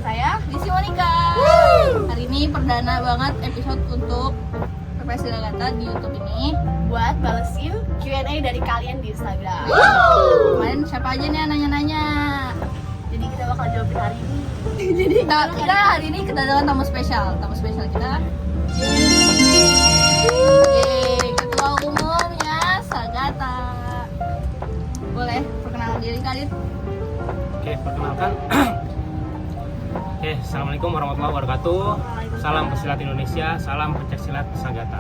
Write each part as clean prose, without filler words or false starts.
saya Desi Monica. Hari ini perdana banget episode untuk PPS Gata di YouTube ini buat balesin Q&A dari kalian di Instagram. Kemarin siapa aja nih yang nanya-nanya. Jadi kita bakal jawabin hari ini. Jadi kita hari ini kedatangan tamu spesial kita. Yeay, ketua umumnya Sagata. Boleh perkenalan diri kalian? Oke, perkenalkan. Oke, assalamualaikum warahmatullahi wabarakatuh. Salam pesilat Indonesia, salam pencaksilat Sagata.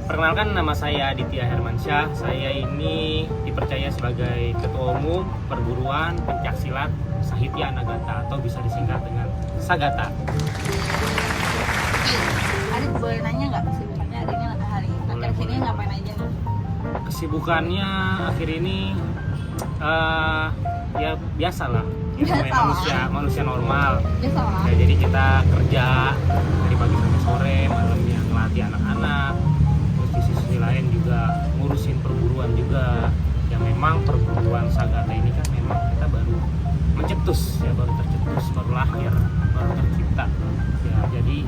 Perkenalkan, nama saya Aditya Hermansyah. Saya ini dipercaya sebagai ketua umum perguruan pencaksilat Sahitya Nagata atau bisa disingkat dengan Sagata. Adit boleh nanya nggak kesibukannya hari ini akhir ini ngapain aja nih? Kesibukannya akhir ini ya biasalah. Manusia normal. Biasa lah. Ya, jadi kita kerja dari pagi sampai sore, malamnya ngelatih anak-anak. Terus di sisi lain juga ngurusin perguruan juga. Ya memang perguruan Sagata ini kan memang kita baru mencetus, ya baru tercetus, baru lahir, baru tercipta. Ya jadi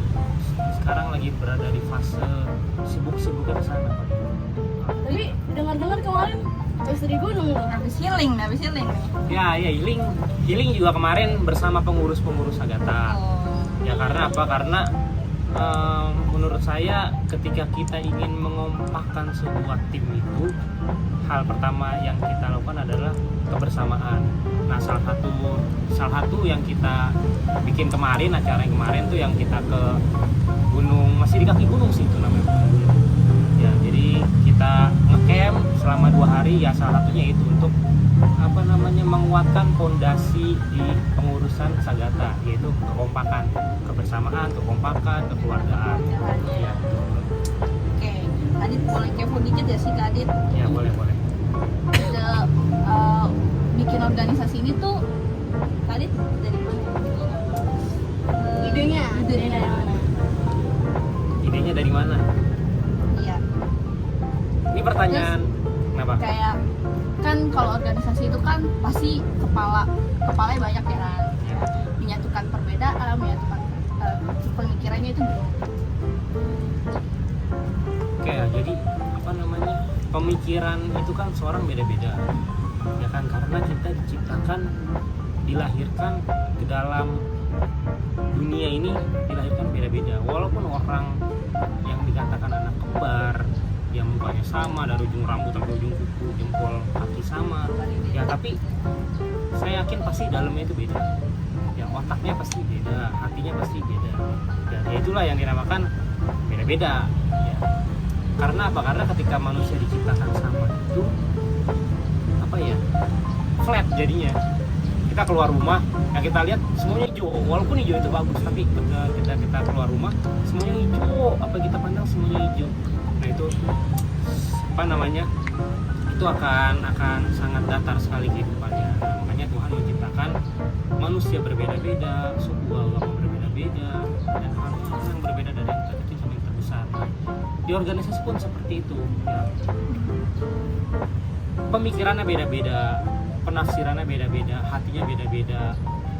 sekarang lagi berada di fase sibuk-sibuk ke sana. Tapi dengar-dengar kemarin habis dari gunung loh. Habis healing nih. Ya healing juga kemarin bersama pengurus-pengurus Sagata. Ya karena apa? Karena menurut saya ketika kita ingin mengompakkan sebuah tim itu, hal pertama yang kita lakukan adalah kebersamaan. Nah, salah satu yang kita bikin kemarin, acara yang kemarin tuh yang kita ke gunung, masih di kaki gunung sih itu namanya gunung. Ya, jadi kita ngecamp selama 2 hari, ya salah satunya itu untuk menguatkan fondasi di pengurusan Sagata, yaitu kekompakan, kebersamaan, kekompakan, kekeluargaan. Ya, Oke, Adit boleh kepo dikit ya sih Kak Adit? ya boleh. Bikin organisasi ini tuh Kak Adit dari mana? Idenya dari mana? Idenya dari mana? Iya. Ini pertanyaan kenapa? Kayak kan kalau organisasi itu kan pasti kepalanya banyak ya kan, menyatukan perbedaan, menyatukan pemikirannya itu gimana? Oke, ya, jadi pemikiran itu kan seorang beda-beda, ya kan, karena kita dilahirkan ke dalam dunia ini, dilahirkan beda-beda. Walaupun orang yang dikatakan anak kembar, yang mukanya sama dari ujung rambut sampai ujung kuku, jempol kaki sama, ya tapi saya yakin pasti dalamnya itu beda. Ya otaknya pasti beda, hatinya pasti beda. Ya itulah yang dinamakan beda-beda. Ya. Karena apa? Karena ketika manusia diciptakan sama itu flat jadinya. Kita keluar rumah, yang kita lihat semuanya hijau. Walaupun hijau itu bagus, tapi ketika kita keluar rumah semuanya hijau. Apa kita pandang semuanya hijau. Nah itu itu akan sangat datar sekali kehidupannya. Nah, makanya Tuhan menciptakan manusia berbeda-beda, suku agama berbeda-beda, dan hal-hal yang berbeda dari yang terkecil sampai yang terbesar. Nah, di organisasi pun seperti itu, ya. Pemikirannya beda-beda, penafsirannya beda-beda, hatinya beda-beda,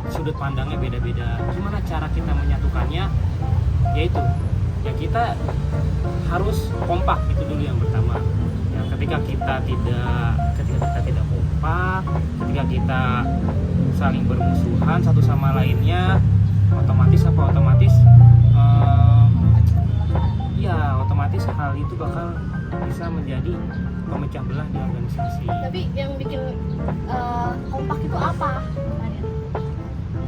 sudut pandangnya beda-beda. Gimana cara kita menyatukannya? Yaitu ya kita harus kompak, itu dulu yang pertama. Ya, ketika kita tidak kompak, ketika kita saling bermusuhan satu sama lainnya, otomatis hal itu bakal bisa menjadi pemecah belah di organisasi. Tapi yang bikin kompak itu apa?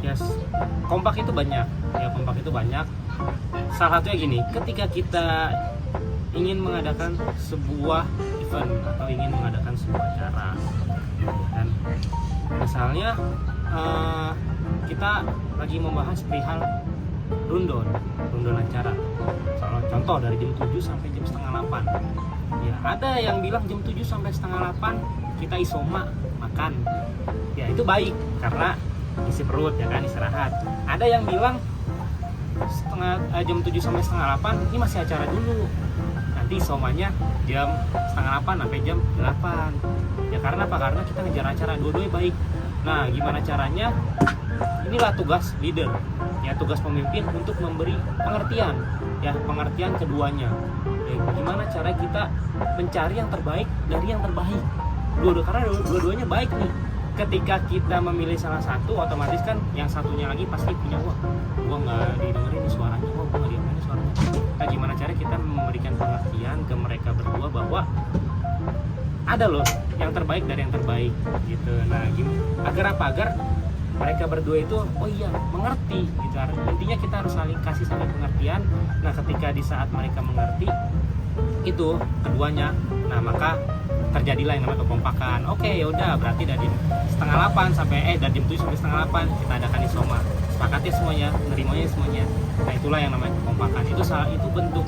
Yes, kompak itu banyak. Salah satunya gini, ketika kita ingin mengadakan sebuah event atau ingin mengadakan sebuah acara, dan misalnya kita lagi membahas perihal rundon acara. Contoh dari jam 7 sampai jam setengah 8. Ya, ada yang bilang jam 7 sampai setengah 8 kita isoma makan. Ya, itu baik karena isi perut, ya kan, istirahat. Ada yang bilang jam 7 sampai setengah 8 ini masih acara dulu. Nanti isomanya jam setengah 8 sampai jam 8. Ya karena apa? Karena kita ngejar acara, dua-duanya baik. Nah, gimana caranya inilah tugas leader, ya tugas pemimpin untuk memberi pengertian, ya pengertian keduanya. Ya, gimana cara kita mencari yang terbaik dari yang terbaik. Karena dua-duanya baik nih. Ketika kita memilih salah satu, otomatis kan yang satunya lagi pasti punya gua nggak didengerin di suaranya, gua nggak didengerin suaranya. Nah, gimana cara kita memberikan pengertian ke mereka berdua bahwa ada loh yang terbaik dari yang terbaik gitu. Nah, agar apa? Agar mereka berdua itu oh iya mengerti gitu. Intinya kita harus kasih saling pengertian. Nah, ketika di saat mereka mengerti itu keduanya, nah maka terjadilah yang namanya kekompakan. Oke, yaudah berarti dari setengah 8 sampai dari jam 7 sampai setengah 8 kita adakan isoma. Sepakatnya semuanya, menerimanya semuanya. Nah, itulah yang namanya kekompakan. Itu bentuk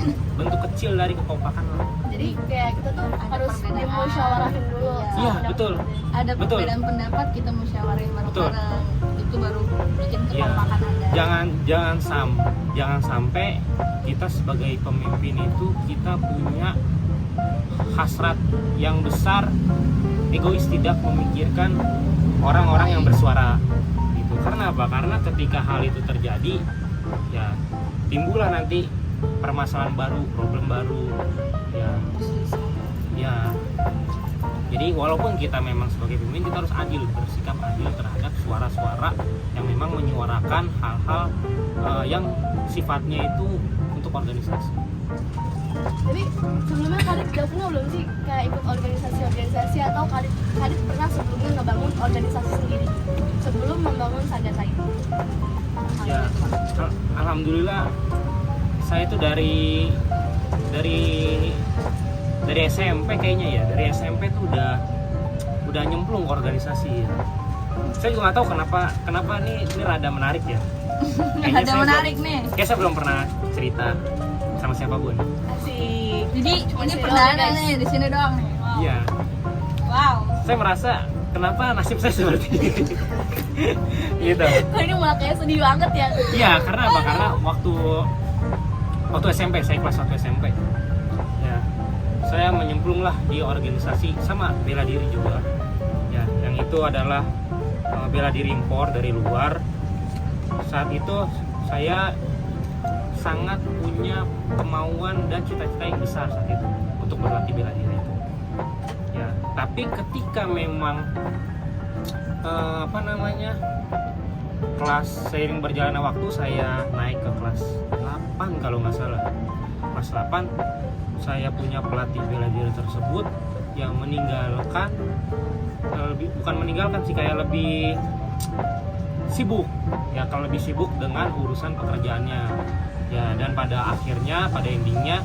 kecil dari kekompakan lah. Jadi kayak kita tuh harus dimusyawarahin dulu. Iya, betul. Ada Betul. perbedaan pendapat, kita musyawarahin bareng-bareng. Itu baru bikin Iya. kekompakan ada. Jangan sampai kita sebagai pemimpin itu kita punya hasrat yang besar, egois, tidak memikirkan orang-orang yang bersuara gitu. Karena apa? Karena ketika hal itu terjadi, ya timbullah nanti permasalahan baru, problem baru, ya. Jadi walaupun kita memang sebagai pemimpin, kita harus adil, bersikap adil terhadap suara-suara yang memang menyuarakan hal-hal yang sifatnya itu untuk organisasi. Jadi sebelumnya Kadit udah pernah belum sih kayak ikut organisasi atau Kadit pernah sebelumnya ngebangun organisasi sendiri sebelum membangun Sagata itu? Ya, alhamdulillah saya itu dari SMP kayaknya ya, dari SMP tuh udah nyemplung ke organisasi ya. Saya juga nggak tahu kenapa ini rada menarik ya. Ada menarik nih. Kayak saya belum pernah cerita sama siapapun. Asik. Jadi Cuma ini sini perdana doang, guys. nih di sini doang nih. Wow. Iya. Wow. Saya merasa kenapa nasib saya seperti ini. Gitu. Kok ini malah kayak sedih banget ya? Iya, karena apa? Karena waktu SMP, saya kelas 1 SMP. Ya, saya menyemplung lah di organisasi sama bela diri juga. Ya, yang itu adalah bela diri impor dari luar. Saat itu saya sangat punya kemauan dan cita-cita yang besar saat itu untuk berlatih bela diri itu. Ya, tapi ketika memang kelas seiring berjalannya waktu saya naik ke kelas 8 kalau nggak salah. Kelas 8 saya punya pelatih bela diri tersebut yang meninggalkan bukan meninggalkan sih, kayak lebih sibuk ya, kalau lebih sibuk dengan urusan pekerjaannya ya. Dan pada akhirnya, pada endingnya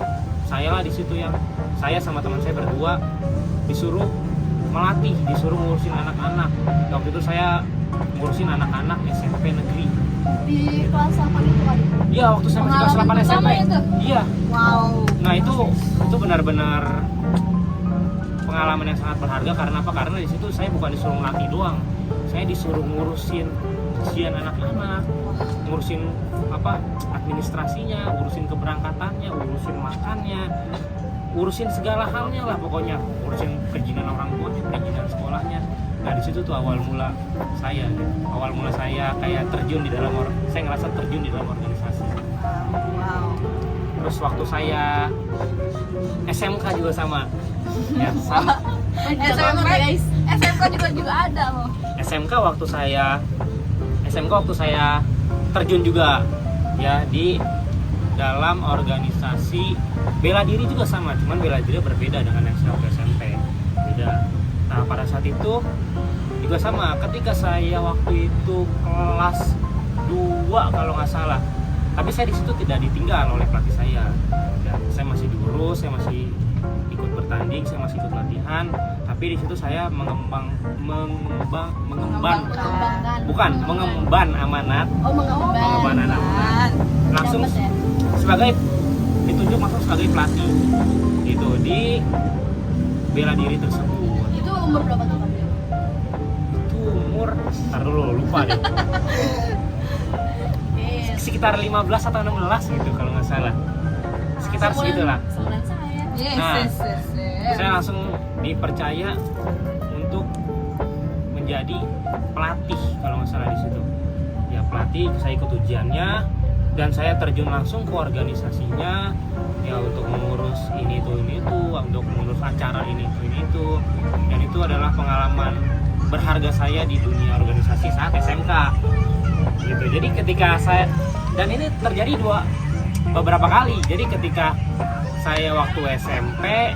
saya lah di situ yang saya sama teman saya berdua disuruh melatih, disuruh ngurusin anak-anak. Waktu itu saya ngurusin anak-anak SMP negeri Di kelas 8 itu kan? iya, waktu saya masih kelas 8 Pengalaman SMP pertama itu? iya. Wow. Nah itu benar-benar pengalaman yang sangat berharga. Karena apa? Karena di situ saya bukan disuruh melatih doang, saya disuruh ngurusin ujian anak-anak, ngurusin administrasinya, urusin keberangkatannya, urusin makannya, urusin segala halnya lah pokoknya, urusin perizinan orang tuanya, perizinan sekolahnya. Nah di situ tuh awal mula saya kayak terjun di dalam saya ngerasa terjun di dalam organisasi. Wow. Terus waktu saya SMK juga sama ya, sama. SMK juga ada loh. SMK waktu saya terjun juga ya di dalam organisasi bela diri juga sama, cuman bela diri berbeda dengan yang saya waktu SMP, beda. Nah pada saat itu juga sama, ketika saya waktu itu kelas 2 kalau nggak salah, tapi saya di situ tidak ditinggal oleh pelatih saya ya, saya masih diurus, saya masih ikut bertanding, saya masih ikut latihan, tapi di situ saya mengemban amanat. Oh, Mengemban amanat. Langsung Dapet ya? sebagai ditunjuk masuk sebagai pelatih itu di bela diri tersebut. Itu umur berapa tuh? Itu umur, ntar dulu lupa deh. Sekitar 15 atau 16 gitu kalau nggak salah. Sekitar segitulah. Seumuran saya. Yes, Nah, yes, yes, yes. Saya langsung dipercaya untuk menjadi pelatih kalau nggak salah di situ. ya pelatih, saya ikut ujiannya dan saya terjun langsung ke organisasinya ya untuk mengurus ini itu, untuk mengurus acara ini itu, dan itu adalah pengalaman berharga saya di dunia organisasi saat SMK gitu. Jadi ketika saya, dan ini terjadi beberapa kali. Jadi ketika saya waktu SMP,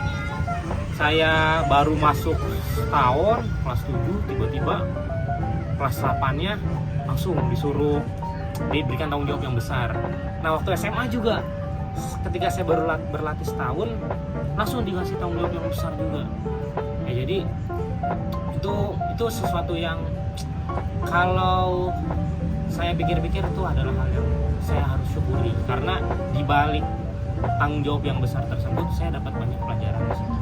saya baru masuk tahun kelas 7, tiba-tiba kelas 8-nya langsung diberikan tanggung jawab yang besar. Nah waktu SMA juga, ketika saya baru berlatih setahun, langsung dikasih tanggung jawab yang besar juga. Ya jadi itu sesuatu yang kalau saya pikir-pikir itu adalah hal yang saya harus syukuri, karena di balik tanggung jawab yang besar tersebut saya dapat banyak pelajaran di situ.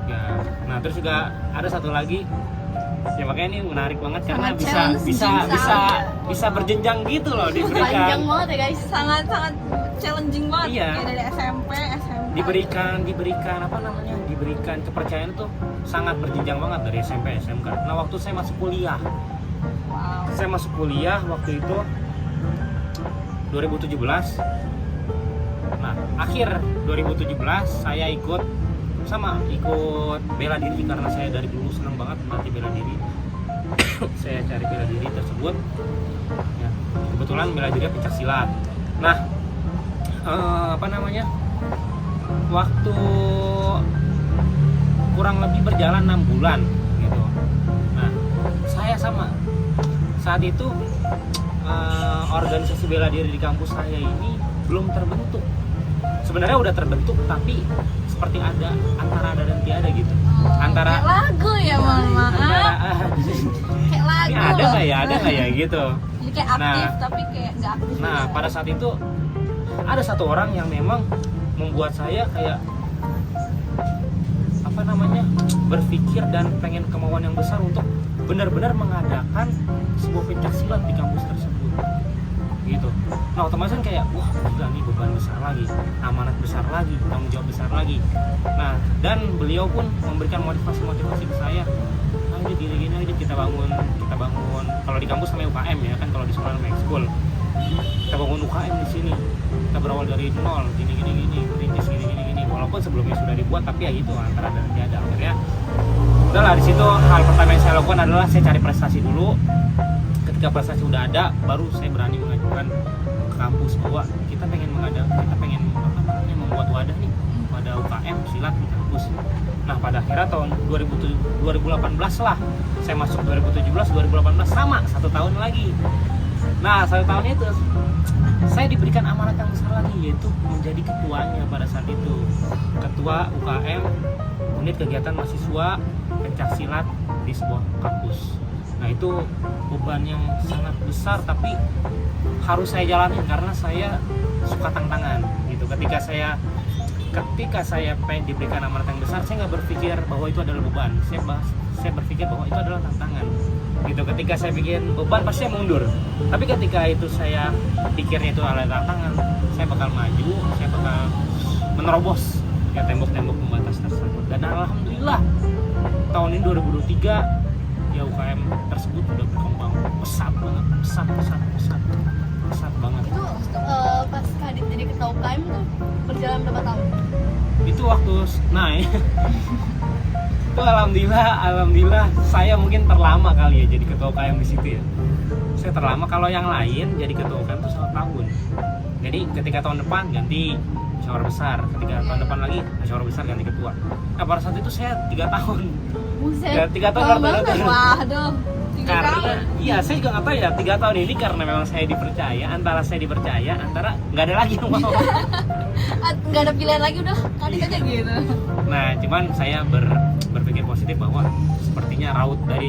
Ya, nah terus juga ada satu lagi, ya makanya ini menarik banget karena bisa berjenjang gitu loh diberikan. Panjang banget ya guys. Sangat challenging banget. Iya. Kayak dari SMP, SMK. Diberikan kepercayaan itu sangat berjenjang banget dari SMP, SMK. Nah waktu saya masuk kuliah, Wow. saya masuk kuliah waktu itu 2017. Nah akhir 2017 saya ikut bela diri, karena saya dari dulu senang banget melatih bela diri. Saya cari bela diri tersebut ya, kebetulan bela diri pencak silat. Nah waktu kurang lebih berjalan 6 bulan gitu. Nah saya saat itu organisasi bela diri di kampus saya ini belum terbentuk. Sebenarnya udah terbentuk, tapi seperti antara ada dan tiada gitu. Antara kayak lagu ya, mohon maaf. Kayak lagu. ini ada nggak ya gitu. Jadi kayak aktif tapi kayak nggak aktif. Nah pada saat itu ada satu orang yang memang membuat saya kayak berpikir dan pengen kemauan yang besar untuk benar-benar mengadakan sebuah pencak silat di kampus tersebut gitu. Nah otomatis kan kayak wah gila nih, beban besar lagi, amanat besar lagi, tanggung jawab besar lagi. Nah dan beliau pun memberikan motivasi ke saya, ayo gini aja kita bangun kalau di kampus namanya UKM ya kan, kalau di sekolah namanya ekskul. Kita bangun UKM di sini, kita berawal dari nol, gini perintis gini, walaupun sebelumnya sudah dibuat, tapi ya gitu antara dan tiada. Akhirnya udahlah, di situ hal pertama yang saya lakukan adalah saya cari prestasi dulu. Ketika prestasi udah ada, baru saya berani mengajukan ke kampus bahwa kita pengen membuat wadah UKM silat di kampus. Nah pada akhirnya tahun 2018 lah saya masuk, 2017 2018 sama 1 tahun lagi. Nah 1 tahun itu saya diberikan amanat yang besar lagi, yaitu menjadi ketuanya pada saat itu, ketua UKM unit kegiatan mahasiswa pencaksilat di sebuah kampus. Nah itu beban yang sangat besar, tapi harus saya jalani karena saya suka tantangan gitu. Ketika saya diberikan amanat yang besar, saya nggak berpikir bahwa itu adalah beban. Saya berpikir bahwa itu adalah tantangan gitu. Ketika saya bikin beban, pasti saya mundur. Tapi ketika itu saya pikirnya itu adalah tantangan, saya bakal maju, saya bakal menerobos ya tembok-tembok pembatas tersebut. Dan alhamdulillah tahun ini 2023 ya UKM tersebut sudah berkembang pesat banget. Itu pas Kadit jadi ketua UKM tuh berjalan berapa tahun? Itu waktu itu alhamdulillah saya mungkin terlama kali ya jadi ketua UKM di situ ya. Saya terlama, kalau yang lain jadi ketua UKM itu 1 tahun. Jadi ketika tahun depan ganti musyawarah besar, ketika tahun depan lagi musyawarah besar ganti ketua. Nah pada saat itu saya 3 tahun. Buset. Ya, 3 tahun berturut-turut. Waduh. 3 Karena tahun. iya saya juga nggak tahu ya, 3 tahun ini karena memang saya dipercaya, antara nggak ada lagi yang mau. Nggak ada pilihan lagi, udah Kadit aja gitu. Nah cuman saya berpikir positif bahwa sepertinya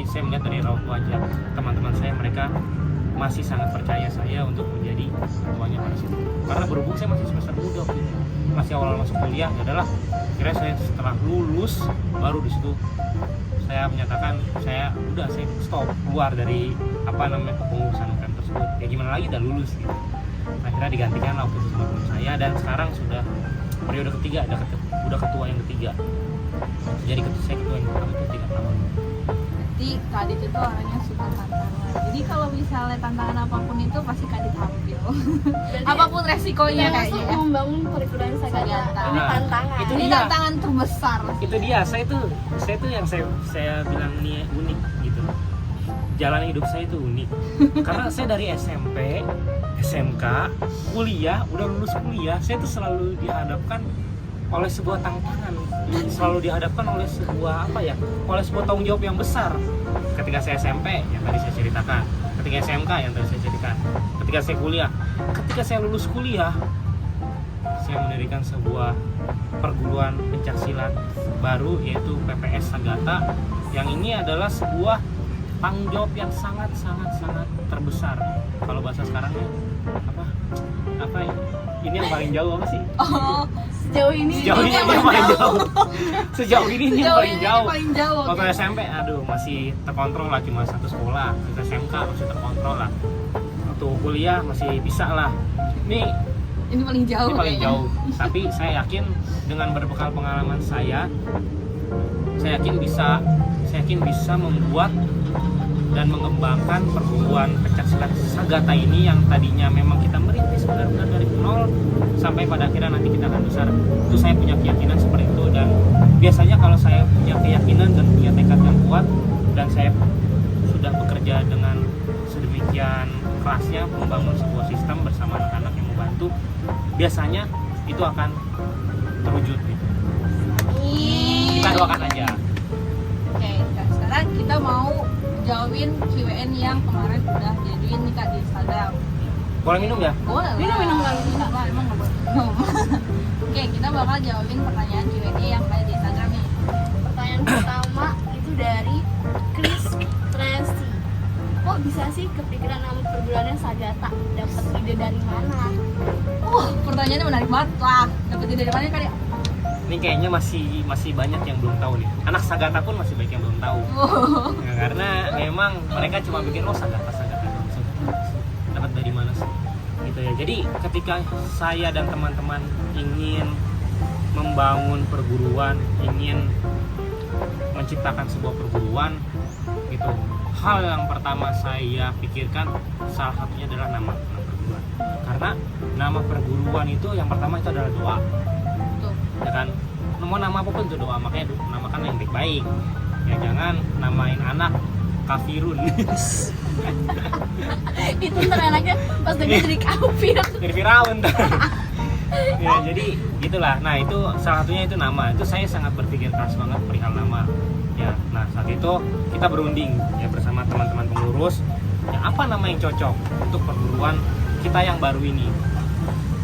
saya melihat dari raut wajah teman-teman saya, mereka masih sangat percaya saya untuk menjadi ketuanya pada situ. Karena berhubung saya masih semester muda waktu itu, masih awal masuk kuliah, ya adalah kira saya setelah lulus baru di situ saya menyatakan saya stop, keluar dari kepengurusan UKM tersebut. Ya gimana lagi, udah lulus gitu. Akhirnya digantikan waktu itu sama teman saya, dan sekarang sudah periode ketiga, udah ketua yang ketiga. Jadi saya ketua yang pertama itu 3 tahun. Jadi Kadit itu orangnya suka tantangan. Jadi kalau misalnya tantangan apapun itu pasti Kadit ambil. Berarti Apapun resikonya termasuk kayaknya. membangun perguruan Sagata. Sagata. Ini Nah, tantangan. itu Ini dia. tantangan terbesar. Itu dia, saya tuh yang saya bilang ini unik gitu. Jalan hidup saya itu unik. Karena saya dari SMP, SMK, kuliah, udah lulus kuliah, saya tuh selalu dihadapkan oleh sebuah tantangan, selalu dihadapkan oleh sebuah oleh sebuah tanggung jawab yang besar. Ketika saya SMP, yang tadi saya ceritakan, ketika SMK yang tadi saya ceritakan, ketika saya kuliah, ketika saya lulus kuliah, saya mendirikan sebuah perguruan pencaksilat baru yaitu PPS Sagata, yang ini adalah sebuah tanggung jawab yang sangat terbesar. Kalau bahasa sekarangnya apa ini yang paling jauh apa sih? Oh, Sejauh ini Sejauh ini yang paling jauh. Sejauh ini yang sejauh paling ini jauh. paling jauh. Waktu oke. SMP, aduh masih terkontrol lah, cuma satu sekolah. Waktu SMK masih terkontrol lah. Waktu kuliah masih bisa lah. Ini paling jauh. Ini paling kayaknya. jauh. Tapi saya yakin dengan berbekal pengalaman saya yakin bisa membuat dan mengembangkan perguruan pencaksilat Sagata ini yang tadinya memang kita merintis benar-benar dari nol sampai pada akhirnya nanti kita akan besar. Itu saya punya keyakinan seperti itu, dan biasanya kalau saya punya keyakinan dan punya tekad yang kuat dan saya sudah bekerja dengan sedemikian kerasnya membangun sebuah sistem bersama anak-anak yang membantu, biasanya itu akan terwujud gitu. Kita doakan aja. Oke, Kak, sekarang kita mau jawabin Q&A yang kemarin udah jadiin nih Kak di Instagram. Boleh minum ya? Boleh lah. Minum lah. Enggak lah, emang nggak boleh minum. Oke, kita bakal jawabin pertanyaan Q&A yang ada di Instagram nih. Pertanyaan pertama itu dari Chris Tracy. Kok bisa sih kepikiran nama perguruannya Sagata? Dapat ide dari mana? Wah, pertanyaannya menarik banget lah. Dapat ide dari mana kali? Ini kayaknya masih banyak yang belum tahu nih. Anak Sagata pun masih banyak yang belum tahu. Ya, karena memang mereka cuma bikin Sagata. Dapat dari mana sih? Gitu ya. Jadi ketika saya dan teman-teman ingin membangun perguruan, ingin menciptakan sebuah perguruan gitu. Hal yang pertama saya pikirkan salah satunya adalah nama perguruan. Karena nama perguruan itu yang pertama itu adalah doa. Tuh. Ya kan, mau nama apapun itu doa, makanya namakan yang baik-baik ya, jangan namain anak kafirun. Itu ntar anaknya pas dia jadi kafir. Jadi Firaun. Ya, jadi gitulah. Nah, itu salah satunya itu nama. Itu saya sangat berpikir keras banget perihal nama ya. Nah, saat itu kita berunding ya bersama teman-teman pengurus ya, apa nama yang cocok untuk perguruan kita yang baru ini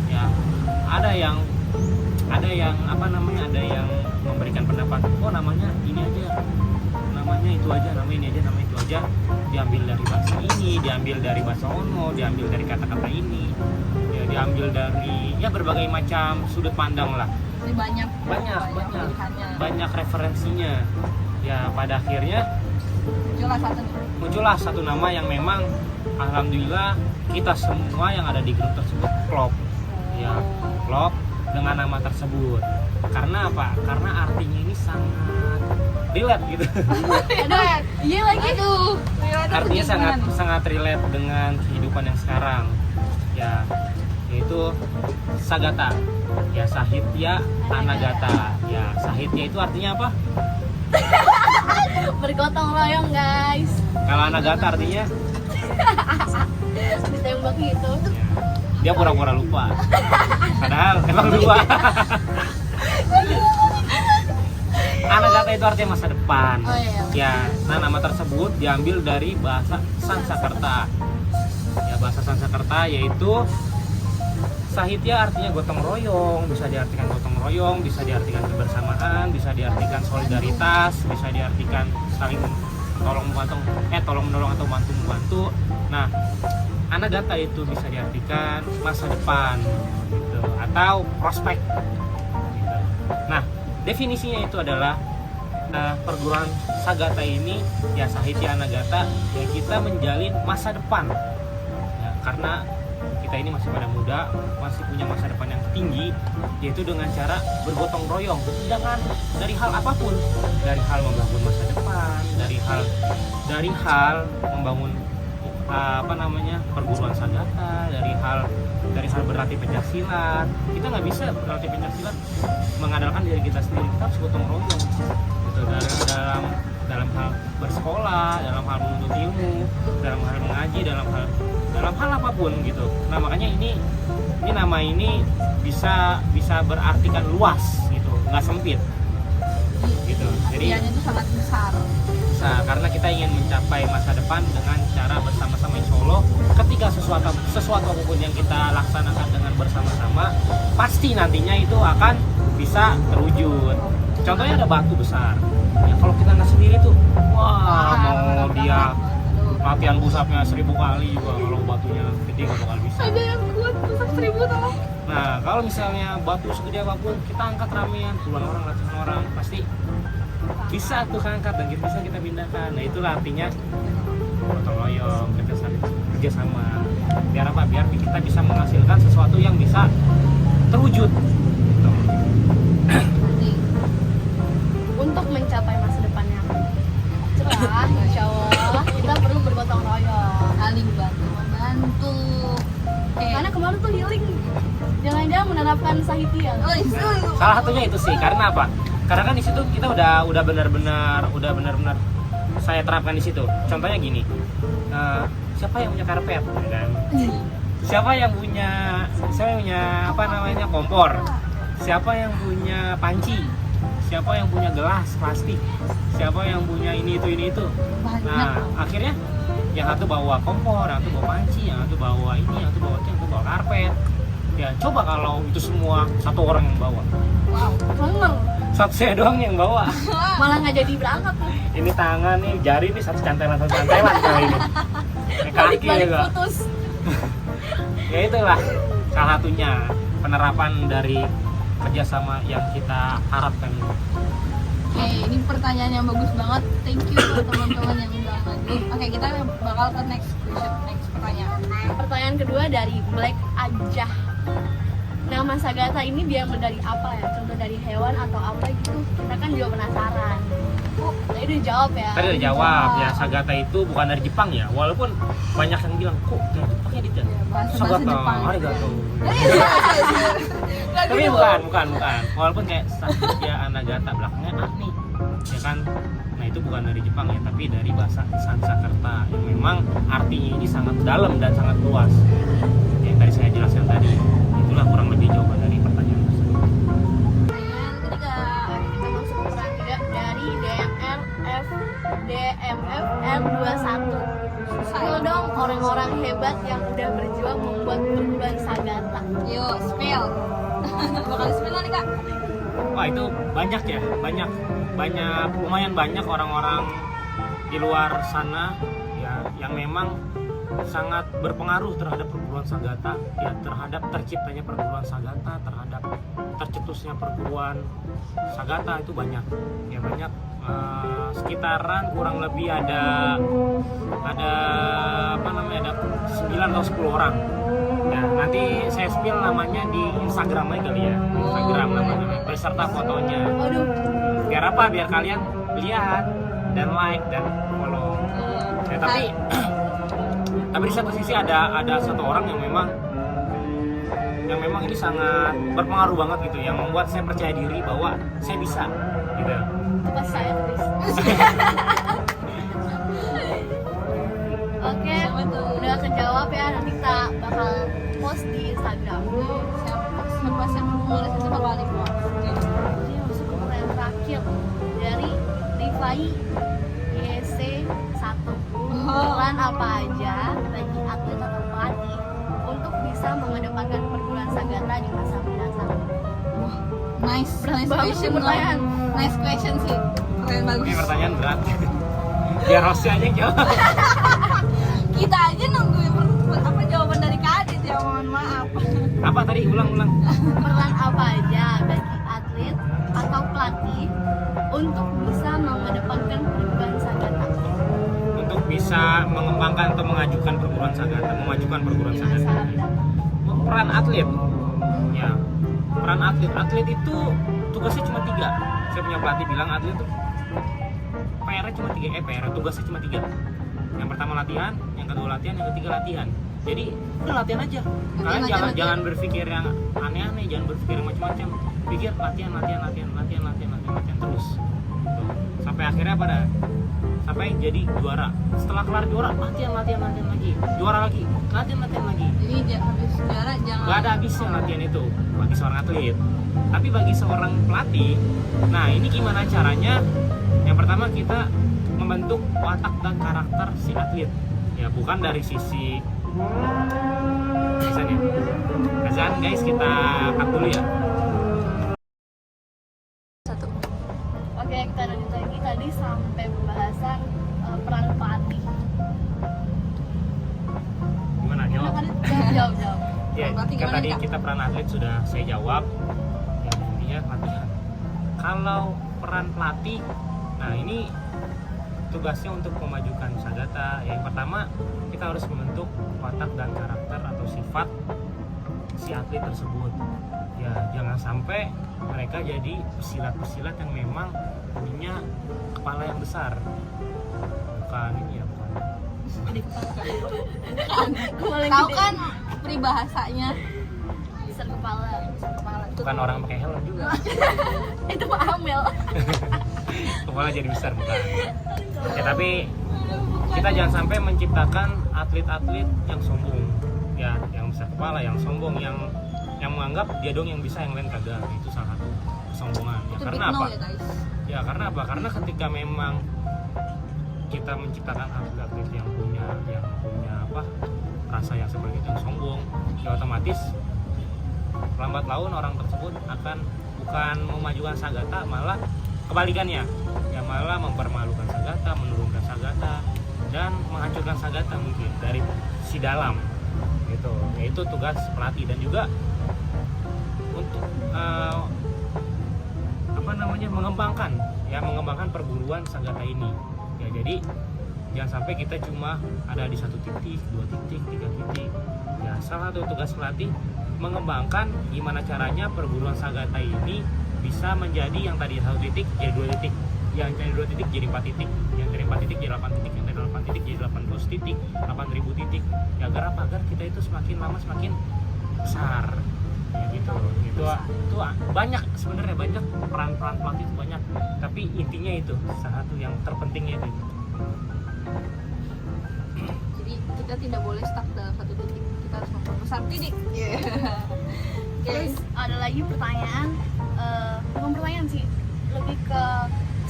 ya. Ada yang ada yang memberikan pendapat, oh namanya ini aja, namanya itu aja, nama ini aja, nama itu aja, diambil dari bahasa ini, diambil dari bahasa ono, diambil dari kata-kata ini ya, diambil dari ya berbagai macam sudut pandang lah. Ini banyak pilihannya. Banyak referensinya ya. Pada akhirnya muncullah satu nama yang memang alhamdulillah kita semua yang ada di grup tersebut klop ya, klop dengan nama tersebut. Karena apa? Karena artinya ini sangat relate gitu. Aduh, iya lagi. Aduh, Artinya sangat relate dengan kehidupan yang sekarang ya, yaitu Sagata ya, Sahitya Anagata ya. Sahitya itu artinya apa? Bergotong royong, guys. Kalau Anagata artinya Ditembak gitu. ya, dia pura-pura lupa padahal emang lupa. Anagata itu artinya masa depan. Oh, iya. Ya, nah nama tersebut diambil dari bahasa Sanskerta. Ya, bahasa Sanskerta yaitu Sahitya artinya gotong royong, bisa diartikan gotong royong, bisa diartikan kebersamaan, bisa diartikan solidaritas, bisa diartikan saling tolong menolong atau bantu membantu. Nah, Anagata itu bisa diartikan masa depan gitu, atau prospek gitu. Nah, definisinya itu adalah perguruan Sagata ini ya, Sahitya Anagata ya, kita menjalin masa depan ya, karena kita ini masih pada muda, masih punya masa depan yang tinggi, yaitu dengan cara bergotong royong dengan dari hal apapun, dari hal membangun masa depan, dari hal membangun perguruan sagata, dari hal berlatih pencaksilat. Kita nggak bisa berlatih pencaksilat mengandalkan diri kita sendiri, kita harus gotong royong gitu, dalam hal bersekolah, dalam hal menuntut ilmu, dalam hal mengaji, dalam hal apapun gitu. Nah makanya ini nama ini bisa berartikan luas gitu, nggak sempit gitu. Jadi artinya itu sangat besar. karena kita ingin mencapai masa depan dengan cara bersama-sama, insya Allah ketika sesuatu apapun yang kita laksanakan dengan bersama-sama pasti nantinya itu akan bisa terwujud. Contohnya ada batu besar ya, kalau kita nggak sendiri tuh mau dia latihan pusapnya 1000 kali juga, kalau batunya gede nggak bakal bisa. Ada yang kuat pusat 1000 tolong. Nah kalau misalnya batu segede apapun kita angkat ramean, puluhan orang, ratusan orang, pasti bisa tuh angkat dan bisa kita pindahkan. Nah itulah artinya gotong royong, kerjasama. Biar apa? Biar kita bisa menghasilkan sesuatu yang bisa terwujud. Gitu. Untuk mencapai masa depan yang cerah, insya Allah kita perlu bergotong royong. Saling bantu. Karena kemarin tuh healing, jangan-jangan menerapkan Sahitya. Oh itu. Salah satunya itu sih. Karena apa? Karena kan di situ kita udah benar-benar saya terapkan di situ. Contohnya gini, siapa yang punya karpet, ya kan? Siapa yang punya kompor? Siapa yang punya panci? Siapa yang punya gelas plastik? Siapa yang punya ini itu? Nah akhirnya yang satu bawa kompor, yang satu bawa panci, yang satu bawa ini, yang satu bawa itu, yang satu bawa karpet. Ya coba kalau itu semua satu orang yang bawa. Wow, bener. Satu saya doang yang bawa. Malah nggak jadi berangkat tuh. Ini tangan nih, jari nih satu cantelan kali ini. Kaki Balik juga. putus. Ya itulah salah satunya penerapan dari kerjasama yang kita harapkan. Oke, ini pertanyaan yang bagus banget. Thank you buat teman-teman yang udah ngadu. Oke, kita bakal ke next pertanyaan. Pertanyaan kedua dari Black Ajah. Nama Sagata ini diambil dari apa ya? Contoh dari hewan atau apa gitu? Kita kan juga penasaran. Tadi udah jawab ya. Tadi udah jawab ya, Sagata itu bukan dari Jepang ya. Walaupun banyak yang bilang kok dari Jepangnya dia Bahasa Sagata, Jepang. arigato. Tapi bukan. Walaupun kayak Satya Anagata belakangnya nih, ya kan? Nah itu bukan dari Jepang ya, tapi dari bahasa Sanskerta yang memang artinya ini sangat dalam dan sangat luas. Yang tadi saya jelaskan tadi, itulah kurang lebih jawaban dari pertanyaan tersebut. Pertanyaan ketiga. Kita masuk ke pertanyaan ketiga dari DMFR21. Ayo dong orang-orang hebat yang udah berjuang membuat perguruan Sagata. Yuk, spell. Bakal spell nih kak. Wah itu banyak ya, lumayan banyak orang-orang di luar sana ya yang memang sangat berpengaruh terhadap perguruan Sagata, ya terhadap terciptanya perguruan Sagata, terhadap tercetusnya perguruan Sagata itu banyak. Ya banyak, sekitaran kurang lebih ada 9 atau 10 orang. Ya, nanti saya spill namanya di Instagram aja kali ya. Di Instagram namanya beserta fotonya. Waduh, Biar apa? Biar kalian lihat dan like dan follow. Ya, tapi di satu sisi ada satu orang yang memang ini sangat berpengaruh banget gitu, yang membuat saya percaya diri bahwa saya bisa gitu. apa saya tulis? Oke, udah kejawab ya. Nanti kita bakal post di Instagram. Siapa yang nulis itu bakal dibuat. Ini masuk ke pertanyaan terakhir dari Rifai YC1. Peran apa aja bagi atlet atau pelatih untuk bisa mengedepankan perguruan Sagata di masa mendatang? Nice Berat banget question sih pertanyaan. Nice question sih. Keren bagus. Ini pertanyaan berat. Biar hostnya aja yang jawab. Kita aja nungguin apa jawaban dari Kak Adit ya, mohon maaf. Apa tadi? Ulang. Peran apa aja bagi atlet atau pelatih untuk bisa mengedepankan perguruan Sagata? Untuk bisa mengembangkan atau memajukan perguruan Sagata. Di masa mendatang. Peran atlet. Ya. Peran atlet itu tugasnya cuma 3. Saya punya pelatih bilang atlet itu PR-nya cuma 3. Tugasnya cuma 3. Yang pertama latihan, yang kedua latihan, yang ketiga latihan. Jadi udah latihan aja. Kalian Latihan. jangan berpikir yang aneh-aneh, jangan berpikir yang macam-macam. Pikir latihan terus. Tuh. Sampai akhirnya sampai jadi juara. Setelah kelar juara, latihan lagi. Juara lagi, latihan lagi. Jadi habis juara jangan. Gak ada habisnya latihan itu bagi seorang atlet. Tapi bagi seorang pelatih, nah ini gimana caranya? Yang pertama kita membentuk watak dan karakter si atlet. Ya bukan dari sisi misalnya. Kesan guys, kita cut dulu ya. Oke, kita lanjut lagi. Tadi sampai pembahasan peran pelatih. Gimana Gimana jawab? Kadit? Jawab. Ya, Pelatih kan gimana, tadi Kak? kita peran atlet sudah saya jawab. Ya, intinya latihan. Kalau peran pelatih, nah ini tugasnya untuk memajukan Sagata. Yang pertama, kita harus membentuk watak dan karakter atau sifat si atlet tersebut. Ya, jangan sampai mereka jadi pesilat-pesilat yang memang punya kepala yang besar. Bukan ini ya, bukan. Gede kepala. Kepala yang Tahu gede. kan peribahasanya Besar kepala. kepala itu Bukan orang pakai helm juga. Itu Pak Amel. Kepala jadi besar bukan. Ya, tapi kita jangan sampai menciptakan atlet-atlet yang sombong. Ya, yang besar kepala, yang sombong, yang menganggap dia dong yang bisa, yang lain kagak. Itu salah satu kesombongan. Ya, itu karena big no apa? ya guys. Ya karena apa? Karena ketika memang kita menciptakan atlet-atlet yang punya apa rasa yang seperti itu, yang sombong, ya otomatis lambat laun orang tersebut akan bukan memajukan Sagata, malah kebalikannya, ya malah mempermalukan Sagata, menurunkan Sagata, dan menghancurkan Sagata mungkin dari si dalam. Gitu. Yaitu tugas pelatih. Dan juga untuk mengembangkan perguruan Sagata ini. Ya jadi jangan sampai kita cuma ada di 1 titik, 2 titik, 3 titik. Ya salah satu tugas pelatih mengembangkan gimana caranya perguruan Sagata ini bisa menjadi yang tadi 1 titik jadi 2 titik, yang dari 2 titik jadi 4 titik, yang dari 4 titik jadi 8 titik, yang dari 8 titik jadi 800 titik, 8.000 titik. Ya agar apa? Agar kita itu semakin lama semakin besar. Ya gitu. Itu banyak sebenarnya, banyak peran-peran pelatih itu banyak. Tapi intinya itu salah satu yang terpentingnya itu. Jadi kita tidak boleh stuck dalam 1 titik, kita harus memperbesar titik. Terus ada lagi pertanyaan, bukan pertanyaan sih, lebih ke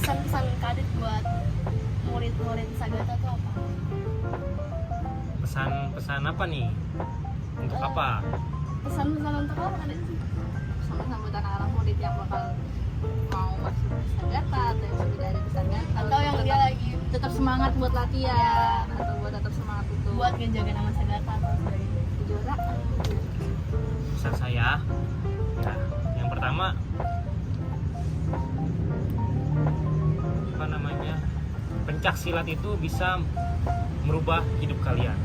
pesan-pesan Kadit buat murid-murid Sagata itu apa? Pesan apa nih? Untuk apa? Pesan-pesan untuk apa Kadit? Sama sambutan anak murid yang bakal mau masuk di Sagata atau yang sudah ada di Sagata, Atau yang dia lagi tetap semangat buat latihan atau buat tetap semangat untuk buat ngejaga nama Sagata atau sebagainya. kejuaraan. Pesan saya, ya, yang pertama pencak silat itu bisa merubah hidup kalian.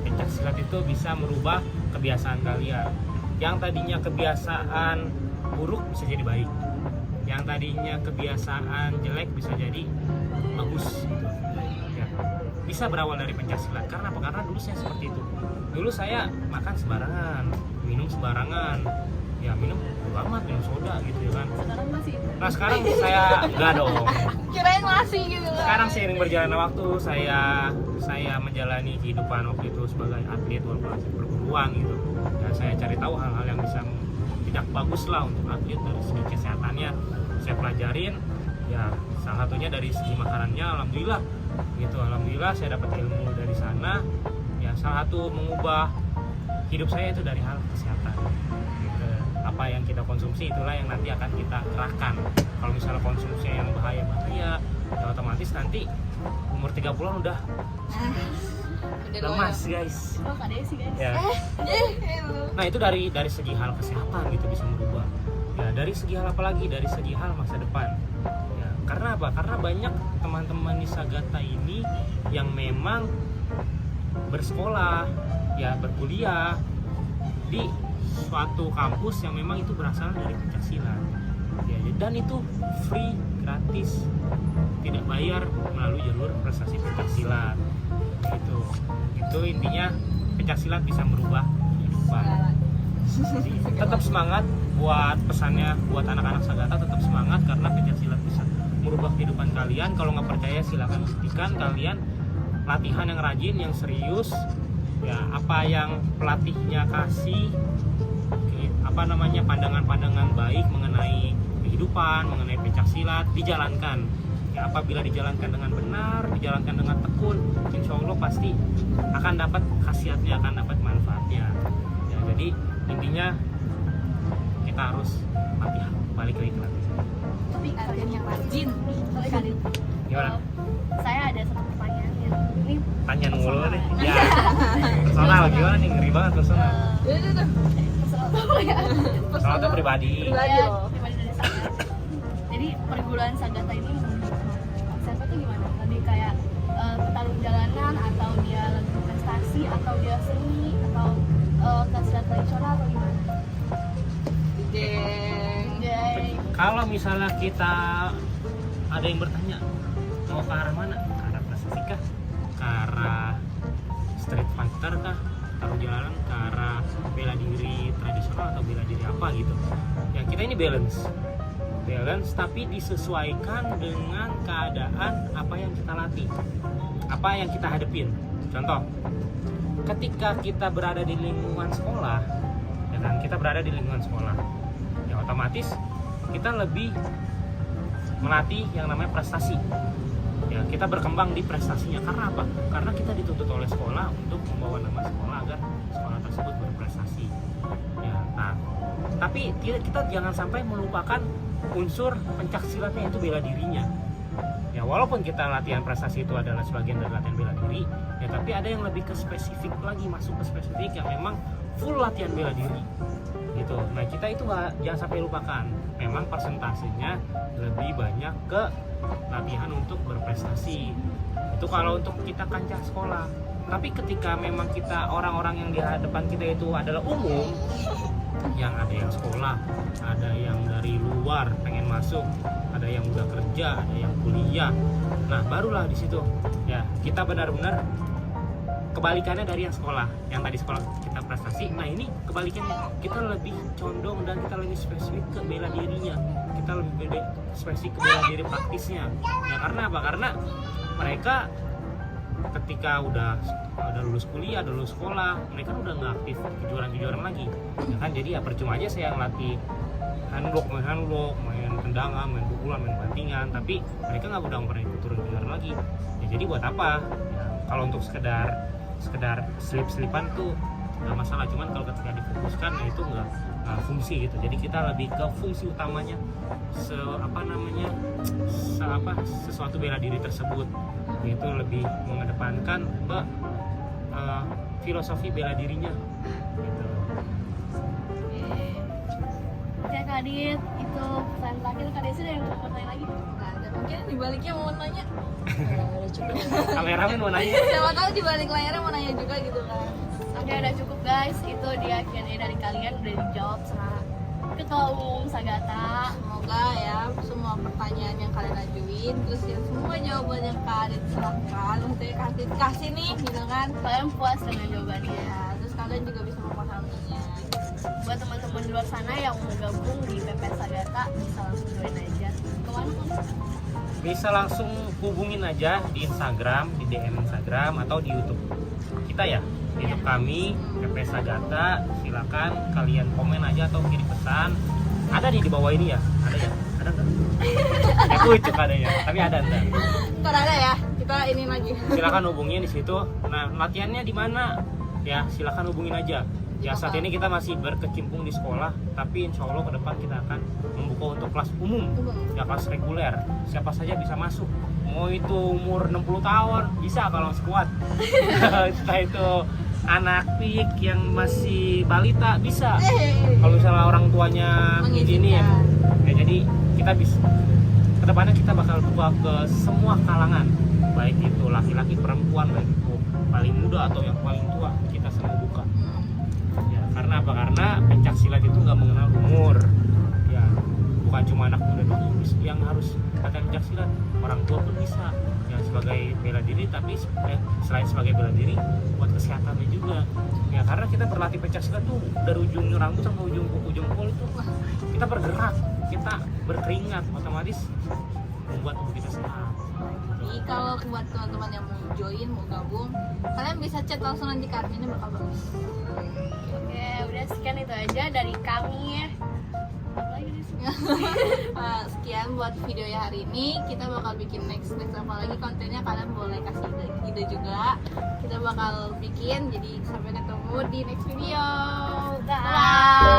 Pencak silat itu bisa merubah kebiasaan kalian. Yang tadinya kebiasaan buruk bisa jadi baik. Yang tadinya kebiasaan jelek bisa jadi bagus gitu. Ya. Bisa berawal dari pencak silat. Karena apa? Karena dulu saya seperti itu. Dulu saya makan sembarangan, minum sembarangan. Ya minum amat, minum soda gitu ya kan. Sekarang masih. Nah sekarang saya enggak dong. Kirain masih gitu kan. Sekarang seiring berjalannya waktu saya menjalani kehidupan waktu itu sebagai atlet walaupun atlet perguruan gitu. Dan saya cari tahu hal-hal yang bisa tidak bagus lah untuk atlet dari segi kesehatannya. Saya pelajarin ya, salah satunya dari segi makanannya, alhamdulillah gitu. Alhamdulillah saya dapat ilmu dari sana. Ya salah satu mengubah hidup saya itu dari hal kesehatan. Gitu. Apa yang kita konsumsi itulah yang nanti akan kita kerahkan. Kalau misalnya konsumsi yang bahaya ya otomatis nanti umur 30-an udah lemas guys. Oh, Kak Desi guys. Ya. Nah itu dari segi hal kesehatan gitu bisa merubah. Ya dari segi hal apa lagi? Dari segi hal masa depan. Ya, karena apa? Karena banyak teman-teman di Sagata ini yang memang bersekolah, ya berkuliah di suatu kampus yang memang itu berasal dari pencaksilat. ya, dan itu free, gratis, tidak bayar melalui jalur prestasi pencaksilat. Itu intinya pencaksilat bisa merubah kehidupan. Jadi, tetap semangat buat pesannya buat anak-anak Sagata, tetap semangat karena pencaksilat bisa merubah kehidupan kalian. Kalau nggak percaya silakan buktikan, kalian latihan yang rajin, yang serius, ya apa yang pelatihnya kasih, pandangan-pandangan baik mengenai kehidupan, mengenai pencaksilat, dijalankan. Ya, apabila dijalankan dengan benar, dijalankan dengan tekun, insya Allah pasti akan dapat khasiatnya, akan dapat manfaatnya. Ya, jadi intinya kita harus latihan, balik lagi latihan. Tapi kalian yang rajin. Kadit, Gimana? saya ada satu pertanyaan yang ini Tanya mulu nih. Ya. Personal gimana nih? Ngeri banget personal. personal ya. Personal itu pribadi. Pribadi Ya, loh. pribadi dari saya. Jadi perguruan Sagata ini konsepnya tuh gimana? Lebih kayak petarung jalanan, atau dia lebih prestasi, atau dia seni, atau kasiat tradisional, atau gimana? Jeng. Jadi Kalau misalnya kita ada yang bertanya mau ke arah mana? Ke arah prestasi kah? Ke arah street fighter kah? Taruh jalanan, ke arah bela diri tradisional atau bela diri apa gitu? Ya kita ini balance, tapi disesuaikan dengan keadaan apa yang kita latih, apa yang kita hadepin. Contoh, ketika kita berada di lingkungan sekolah, ya kan, kita berada di lingkungan sekolah, ya otomatis kita lebih melatih yang namanya prestasi. Ya, kita berkembang di prestasinya. Karena apa? Karena kita dituntut oleh sekolah untuk membawa nama sekolah agar sekolah tersebut berprestasi. Ya, nah, tapi kita jangan sampai melupakan unsur pencaksilatnya, itu bela dirinya. Ya, walaupun kita latihan prestasi itu adalah sebagian dari latihan bela diri, ya tapi ada yang lebih ke spesifik lagi, masuk ke spesifik yang memang full latihan bela diri. Gitu. Nah, kita itu jangan sampai lupakan. Memang persentasenya lebih banyak ke latihan untuk berprestasi. Itu kalau untuk kita kancah sekolah. Tapi ketika memang kita orang-orang yang di hadapan kita itu adalah umum, yang ada yang sekolah, ada yang dari luar pengen masuk, ada yang udah kerja, ada yang kuliah. Nah, barulah di situ ya kita benar-benar kebalikannya dari yang sekolah. Yang tadi sekolah kita prestasi, nah ini kebalikannya, kita lebih condong dan kita lebih spesifik ke bela dirinya, kita lebih spesifik ke bela diri praktisnya. Ya karena apa? Karena mereka ketika udah lulus kuliah, udah lulus sekolah, mereka udah nggak aktif kejuaraan lagi, ya kan? Jadi ya percuma aja saya ngelatih handball, main tendangan, main pukulan, main bantingan, tapi mereka nggak udah pernah ikut turun kejuaraan lagi. Ya jadi buat apa? Ya, kalau untuk sekedar selip-selipan tuh nggak masalah, cuman kalau ketika difokuskan ya itu nggak fungsi gitu. Jadi kita lebih ke fungsi utamanya, sesuatu bela diri tersebut, yaitu lebih mengedepankan ke filosofi bela dirinya gitu. Oke Kak Adit, itu pertanyaan terakhir. Kak Desi ada yang mau tanya lagi? Nah, dan mungkin dibaliknya mau nanya. Udah cukup. Kameramen mau nanya. Siapa tahu di balik layarnya mau nanya juga gitu kan. Oke, udah cukup guys. Itu dia Q&A dari kalian, udah dijawab sama Ketua Umum Sagata. Semoga ya semua pertanyaan yang kalian ajuin, terus ya semua jawaban yang kalian serahkan, maksudnya kalian kasih nih gitu kan, Kalian puas dengan jawabannya? ya terus kalian juga bisa memahaminya. Buat teman-teman di luar sana yang mau gabung di PP Sagata, bisa langsung join aja. Kemana Kak? Bisa langsung hubungin aja di Instagram, di DM Instagram atau di YouTube kita ya. Di YouTube kami PP Sagata, silakan kalian komen aja atau kirim pesan. Ada di bawah ini ya, ada ya, ada nggak? Kucuk ada ya, tapi ada ntar. Ntar ada ya, kita ini lagi. Silakan hubungin di situ. Nah, latihannya di mana? Ya, silakan hubungin aja. Ya, saat ini kita masih berkecimpung di sekolah, tapi insya Allah ke depan kita akan membuka untuk kelas umum, ya kelas reguler. Siapa saja bisa masuk. Mau itu umur 60 tahun, bisa kalau sekuat. Entah itu anak pik yang masih balita, bisa. Kalau misalnya orang tuanya begini ya. Jadi kita bisa, ke depannya kita bakal buka ke semua kalangan. Baik itu laki-laki, perempuan, baik itu paling muda atau yang paling tua, kita semua buka. Ya, karena apa? Karena pencaksilat itu nggak mengenal umur. Ya, bukan cuma yang harus latihan pencaksilat, orang tua pun bisa ya sebagai bela diri, tapi selain sebagai bela diri buat kesehatannya juga ya, karena kita berlatih pencaksilat tuh dari ujung rambut sampai ujung kuku tuh kita bergerak, kita berkeringat, otomatis membuat tubuh kita sehat. Jadi kalau buat teman-teman yang mau join, mau gabung, kalian bisa chat langsung nanti ke adminnya, bakal bagus. Oke, udah sekian itu aja dari kami. Apa lagi nih? Sekian buat video ya hari ini. Kita bakal bikin next apa lagi kontennya, kalian boleh kasih ide juga. Kita bakal bikin, jadi sampai ketemu di next video. Bye. Bye.